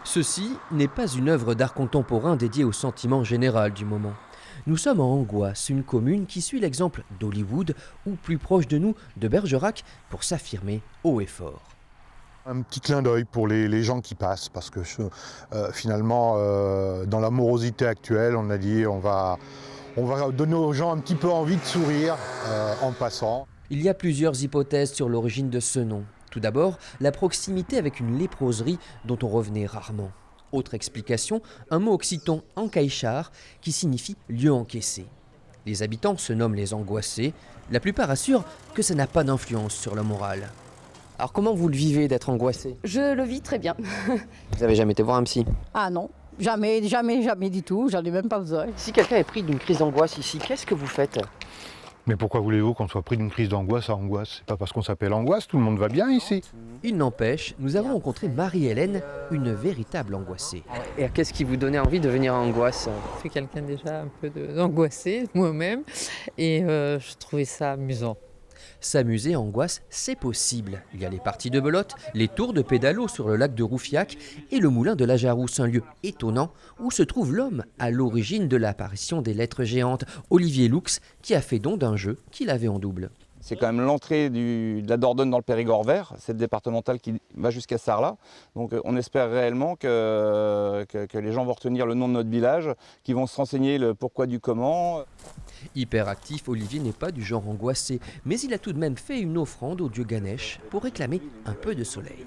Ceci n'est pas une œuvre d'art contemporain dédiée au sentiment général du moment. Nous sommes en Angoisse, une commune qui suit l'exemple d'Hollywood ou plus proche de nous de Bergerac pour s'affirmer haut et fort. Un petit clin d'œil pour les gens qui passent, parce que finalement, dans la morosité actuelle, on a dit on va donner aux gens un petit peu envie de sourire en passant. Il y a plusieurs hypothèses sur l'origine de ce nom. Tout d'abord, la proximité avec une léproserie dont on revenait rarement. Autre explication, un mot occitan encaïchar qui signifie lieu encaissé. Les habitants se nomment les angoissés. La plupart assurent que ça n'a pas d'influence sur le moral. Alors comment vous le vivez d'être angoissé? Je le vis très bien. Vous avez jamais été voir un psy? Ah non, jamais, jamais, jamais du tout, j'en ai même pas besoin. Si quelqu'un est pris d'une crise d'angoisse ici, qu'est-ce que vous faites? Mais pourquoi voulez-vous qu'on soit pris d'une crise d'angoisse à angoisse? C'est pas parce qu'on s'appelle Angoisse, tout le monde va bien ici. Il n'empêche, nous avons rencontré Marie-Hélène, une véritable angoissée. Et qu'est-ce qui vous donnait envie de venir à Angoisse? Je suis quelqu'un déjà un peu d'angoissé moi-même et je trouvais ça amusant. S'amuser à Angoisse, c'est possible. Il y a les parties de belote, les tours de pédalo sur le lac de Roufiac et le moulin de la Jarousse, un lieu étonnant où se trouve l'homme à l'origine de l'apparition des lettres géantes, Olivier Loux, qui a fait don d'un jeu qu'il avait en double. C'est quand même l'entrée de la Dordogne dans le Périgord vert, cette départementale qui va jusqu'à Sarlat. Donc on espère réellement que les gens vont retenir le nom de notre village, qu'ils vont se renseigner le pourquoi du comment. Hyperactif, Olivier n'est pas du genre angoissé, mais il a tout de même fait une offrande au dieu Ganesh pour réclamer un peu de soleil.